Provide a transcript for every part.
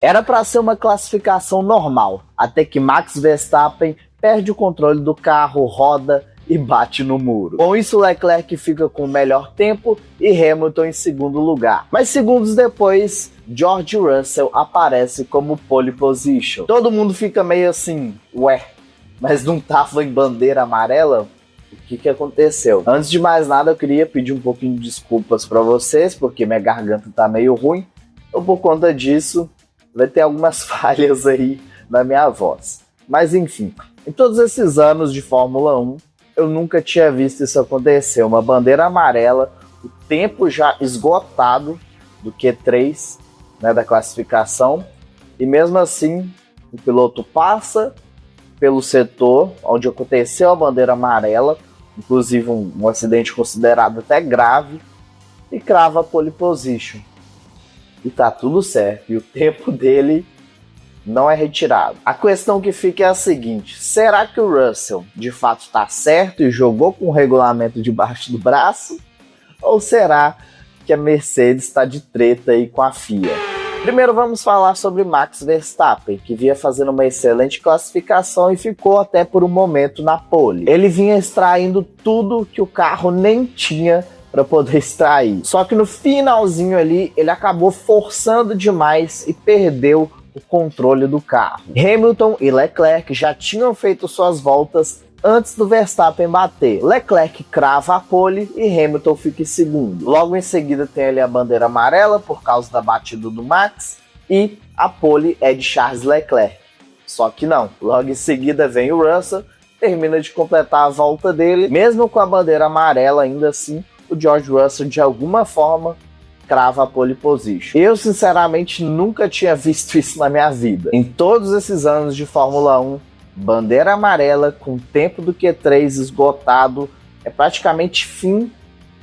Era para ser uma classificação normal, até que Max Verstappen perde o controle do carro, roda e bate no muro. Com isso, Leclerc fica com o melhor tempo e Hamilton em segundo lugar. Mas segundos depois, George Russell aparece como pole position. Todo mundo fica meio assim, ué, mas não tava em bandeira amarela? O que aconteceu? Antes de mais nada, eu queria pedir um pouquinho de desculpas para vocês, porque minha garganta tá meio ruim. Então, por conta disso, vai ter algumas falhas aí na minha voz. Mas enfim, em todos esses anos de Fórmula 1, eu nunca tinha visto isso acontecer. Uma bandeira amarela, o tempo já esgotado do Q3, né, da classificação, e mesmo assim o piloto passa pelo setor onde aconteceu a bandeira amarela, inclusive um acidente considerado até grave, e crava a pole position. E tá tudo certo, e o tempo dele não é retirado. A questão que fica é a seguinte: será que o Russell de fato está certo e jogou com o regulamento debaixo do braço? Ou será que a Mercedes está de treta aí com a FIA? Primeiro vamos falar sobre Max Verstappen, que vinha fazendo uma excelente classificação e ficou até por um momento na pole. Ele vinha extraindo tudo que o carro nem tinha para poder extrair. Só que no finalzinho ali, ele acabou forçando demais e perdeu o controle do carro. Hamilton e Leclerc já tinham feito suas voltas antes do Verstappen bater. Leclerc crava a pole e Hamilton fica em segundo. Logo em seguida tem ali a bandeira amarela por causa da batida do Max e a pole é de Charles Leclerc. Só que não, logo em seguida vem o Russell, termina de completar a volta dele, mesmo com a bandeira amarela, ainda assim o George Russell de alguma forma crava a pole position. Eu sinceramente nunca tinha visto isso na minha vida. Em todos esses anos de Fórmula 1, bandeira amarela com tempo do Q3 esgotado é praticamente fim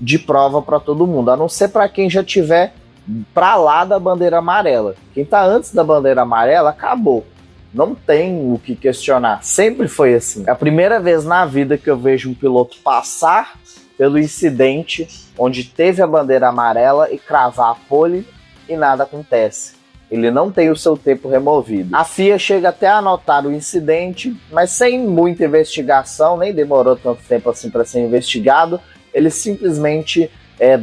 de prova para todo mundo, a não ser para quem já tiver para lá da bandeira amarela. Quem está antes da bandeira amarela acabou. Não tem o que questionar. Sempre foi assim. É a primeira vez na vida que eu vejo um piloto passar pelo incidente onde teve a bandeira amarela e cravar a pole e nada acontece. Ele não tem o seu tempo removido. A FIA chega até a anotar o incidente, mas sem muita investigação, nem demorou tanto tempo assim para ser investigado, eles simplesmente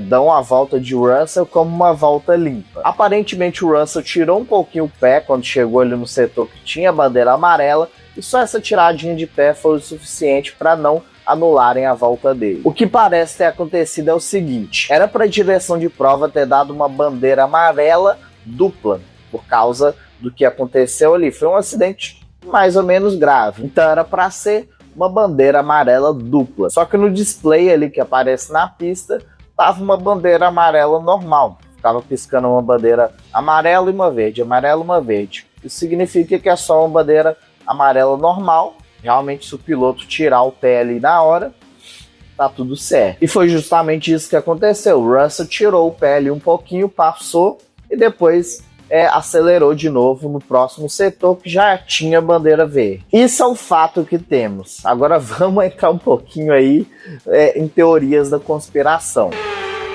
dão a volta de Russell como uma volta limpa. Aparentemente o Russell tirou um pouquinho o pé quando chegou ali no setor que tinha a bandeira amarela, e só essa tiradinha de pé foi o suficiente para não anularem a volta dele. O que parece ter acontecido é o seguinte: era para a direção de prova ter dado uma bandeira amarela dupla, por causa do que aconteceu ali. Foi um acidente mais ou menos grave, então era para ser uma bandeira amarela dupla. Só que no display ali que aparece na pista, tava uma bandeira amarela normal. Ficava piscando uma bandeira amarela e uma verde, amarela e uma verde. Isso significa que é só uma bandeira amarela normal. Realmente, se o piloto tirar o pé ali na hora, tá tudo certo. E foi justamente isso que aconteceu. O Russell tirou o pé ali um pouquinho, passou e depois acelerou de novo no próximo setor que já tinha bandeira verde. Isso é o fato que temos. Agora vamos entrar um pouquinho aí em teorias da conspiração.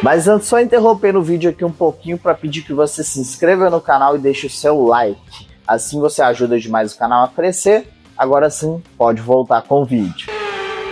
Mas antes, só interrompendo o vídeo aqui um pouquinho para pedir que você se inscreva no canal e deixe o seu like. Assim você ajuda demais o canal a crescer. Agora sim, pode voltar com o vídeo.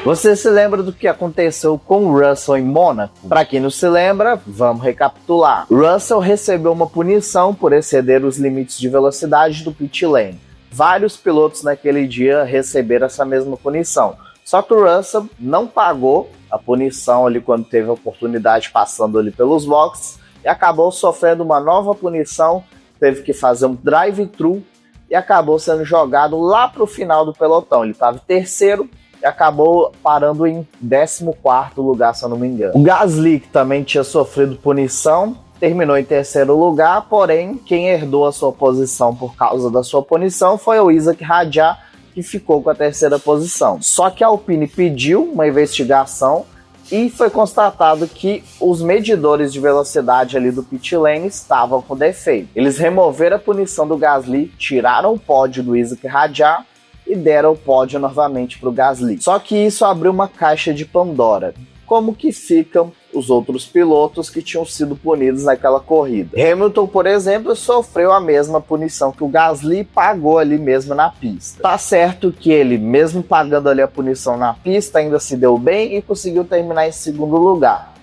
Você se lembra do que aconteceu com o Russell em Mônaco? Para quem não se lembra, vamos recapitular. Russell recebeu uma punição por exceder os limites de velocidade do pit lane. Vários pilotos naquele dia receberam essa mesma punição. Só que o Russell não pagou a punição ali quando teve a oportunidade passando ali pelos boxes e acabou sofrendo uma nova punição, teve que fazer um drive-thru e acabou sendo jogado lá para o final do pelotão. Ele estava em terceiro e acabou parando em 14º lugar, se eu não me engano. O Gasly, que também tinha sofrido punição, terminou em terceiro lugar, porém, quem herdou a sua posição por causa da sua punição foi o Isack Hadjar, que ficou com a terceira posição. Só que a Alpine pediu uma investigação e foi constatado que os medidores de velocidade ali do pit lane estavam com defeito. Eles removeram a punição do Gasly, tiraram o pódio do Isack Hadjar e deram o pódio novamente para o Gasly. Só que isso abriu uma caixa de Pandora. como que ficam os outros pilotos que tinham sido punidos naquela corrida. Hamilton, por exemplo, sofreu a mesma punição que o Gasly, pagou ali mesmo na pista. Tá certo que ele, mesmo pagando ali a punição na pista, ainda se deu bem e conseguiu terminar em segundo lugar.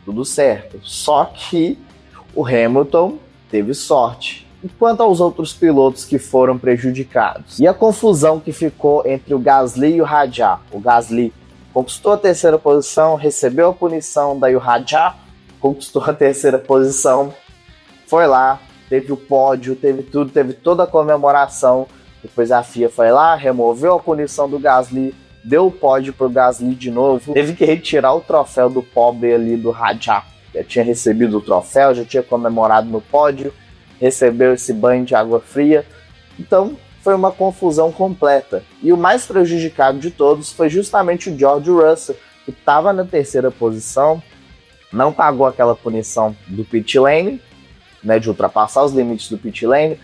Tudo certo. Só que o Hamilton teve sorte. E quanto aos outros pilotos que foram prejudicados? E a confusão que ficou entre o Gasly e o Rajah? O Gasly conquistou a terceira posição, recebeu a punição, daí o Rajah conquistou a terceira posição, foi lá, teve o pódio, teve tudo, teve toda a comemoração. Depois a FIA foi lá, removeu a punição do Gasly, deu o pódio pro Gasly de novo, teve que retirar o troféu do pobre ali do Rajah. Já tinha recebido o troféu, já tinha comemorado no pódio, recebeu esse banho de água fria. Então foi uma confusão completa. E o mais prejudicado de todos foi justamente o George Russell, que estava na terceira posição, não pagou aquela punição do pit lane, né, de ultrapassar os limites do pit lane,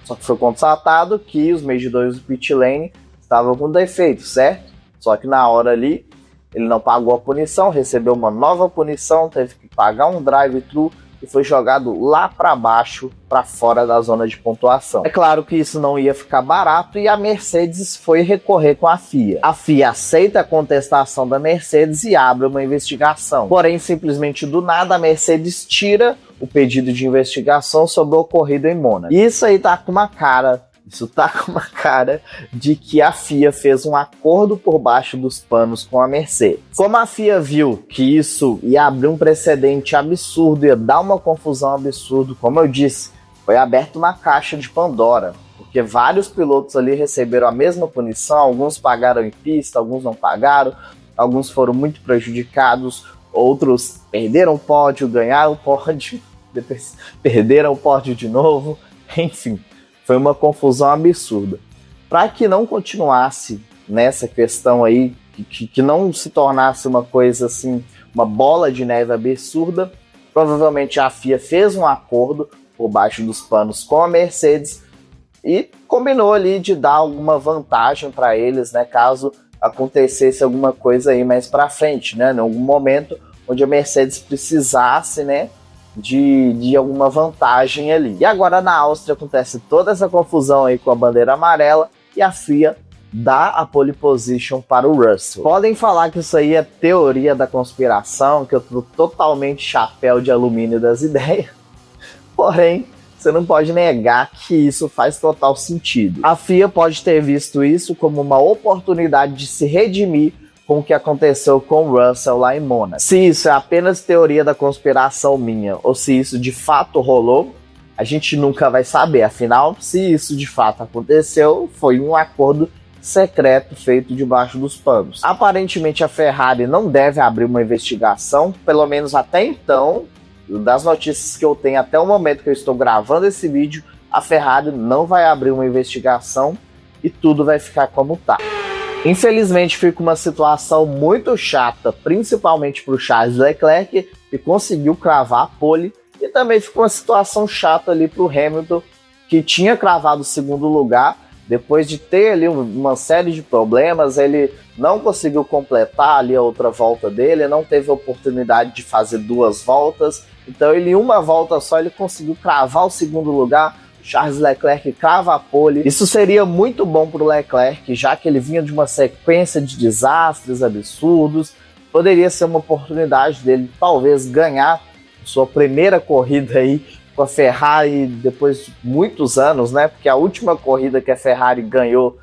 só que foi constatado que os medidores do pit lane estavam com defeito, certo? Só que na hora ali, ele não pagou a punição, recebeu uma nova punição, teve que pagar um drive-thru e foi jogado lá para baixo, para fora da zona de pontuação. É claro que isso não ia ficar barato e a Mercedes foi recorrer com a FIA. A FIA aceita a contestação da Mercedes e abre uma investigação. Porém, simplesmente do nada, a Mercedes tira o pedido de investigação sobre o ocorrido em Mônaco. E isso aí tá com uma cara de que a FIA fez um acordo por baixo dos panos com a Mercedes. Como a FIA viu que isso ia abrir um precedente absurdo, ia dar uma confusão absurda, como eu disse, foi aberta uma caixa de Pandora, porque vários pilotos ali receberam a mesma punição, alguns pagaram em pista, alguns não pagaram, alguns foram muito prejudicados, outros perderam o pódio, ganharam o pódio, depois perderam o pódio de novo, enfim. Foi uma confusão absurda. Para que não continuasse nessa questão aí, que não se tornasse uma coisa assim, uma bola de neve absurda, provavelmente a FIA fez um acordo por baixo dos panos com a Mercedes e combinou ali de dar alguma vantagem para eles, né, caso acontecesse alguma coisa aí mais para frente, né, em algum momento onde a Mercedes precisasse, né, de alguma vantagem ali. E agora na Áustria acontece toda essa confusão aí com a bandeira amarela e a FIA dá a pole position para o Russell. Podem falar que isso aí é teoria da conspiração, que eu tô totalmente chapéu de alumínio das ideias, porém você não pode negar que isso faz total sentido. A FIA pode ter visto isso como uma oportunidade de se redimir com o que aconteceu com o Russell lá em Mônaco. Se isso é apenas teoria da conspiração minha, ou se isso de fato rolou, a gente nunca vai saber. Afinal, se isso de fato aconteceu, foi um acordo secreto feito debaixo dos panos. Aparentemente a Ferrari não deve abrir uma investigação, pelo menos até então, das notícias que eu tenho até o momento que eu estou gravando esse vídeo, a Ferrari não vai abrir uma investigação e tudo vai ficar como tá. Infelizmente fica uma situação muito chata, principalmente para o Charles Leclerc, que conseguiu cravar a pole, e também ficou uma situação chata ali para o Hamilton, que tinha cravado o segundo lugar, depois de ter ali uma série de problemas, ele não conseguiu completar ali a outra volta dele, não teve a oportunidade de fazer duas voltas, então ele em uma volta só ele conseguiu cravar o segundo lugar. Charles Leclerc crava a pole. Isso seria muito bom para o Leclerc, já que ele vinha de uma sequência de desastres absurdos. Poderia ser uma oportunidade dele talvez ganhar sua primeira corrida aí com a Ferrari depois de muitos anos, né? Porque a última corrida que a Ferrari ganhou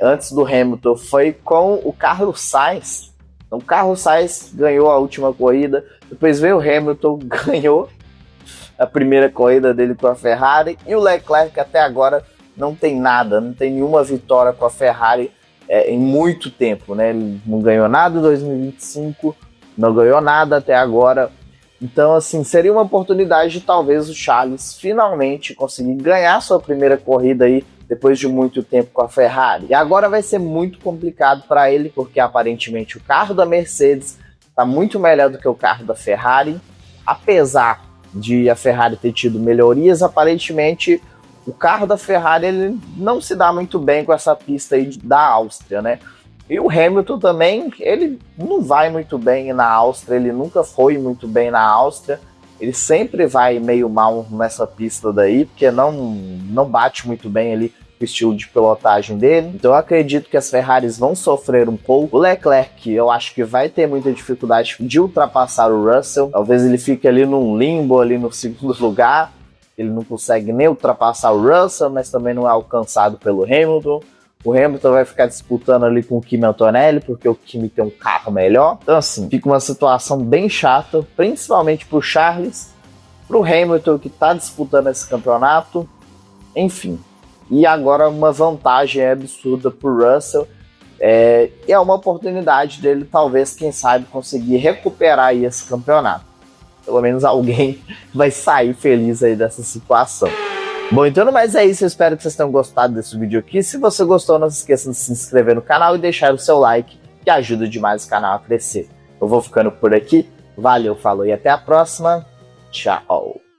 antes do Hamilton foi com o Carlos Sainz. Então o Carlos Sainz ganhou a última corrida, depois veio o Hamilton, ganhou a primeira corrida dele com a Ferrari, e o Leclerc até agora não tem nada, não tem nenhuma vitória com a Ferrari em muito tempo, né? Ele não ganhou nada em 2025, não ganhou nada até agora. Então, assim, seria uma oportunidade de talvez o Charles finalmente conseguir ganhar sua primeira corrida aí depois de muito tempo com a Ferrari. E agora vai ser muito complicado para ele, porque aparentemente o carro da Mercedes está muito melhor do que o carro da Ferrari, apesar de a Ferrari ter tido melhorias. Aparentemente o carro da Ferrari ele não se dá muito bem com essa pista aí da Áustria, né? E o Hamilton também, ele não vai muito bem na Áustria, ele nunca foi muito bem na Áustria, ele sempre vai meio mal nessa pista daí, porque não bate muito bem ali o estilo de pilotagem dele. Então eu acredito que as Ferraris vão sofrer um pouco. O Leclerc, eu acho que vai ter muita dificuldade de ultrapassar o Russell, talvez ele fique ali num limbo, ali no segundo lugar, ele não consegue nem ultrapassar o Russell, mas também não é alcançado pelo Hamilton. O Hamilton vai ficar disputando ali com o Kimi Antonelli, porque o Kimi tem um carro melhor. Então, assim, fica uma situação bem chata, principalmente pro Charles, pro Hamilton, que tá disputando esse campeonato. Enfim. E agora uma vantagem absurda pro Russell. É uma oportunidade dele, talvez, quem sabe, conseguir recuperar aí esse campeonato. Pelo menos alguém vai sair feliz aí dessa situação. Bom, então no mais é isso, eu espero que vocês tenham gostado desse vídeo aqui. Se você gostou, não se esqueça de se inscrever no canal e deixar o seu like, que ajuda demais o canal a crescer. Eu vou ficando por aqui, valeu, falou e até a próxima, tchau!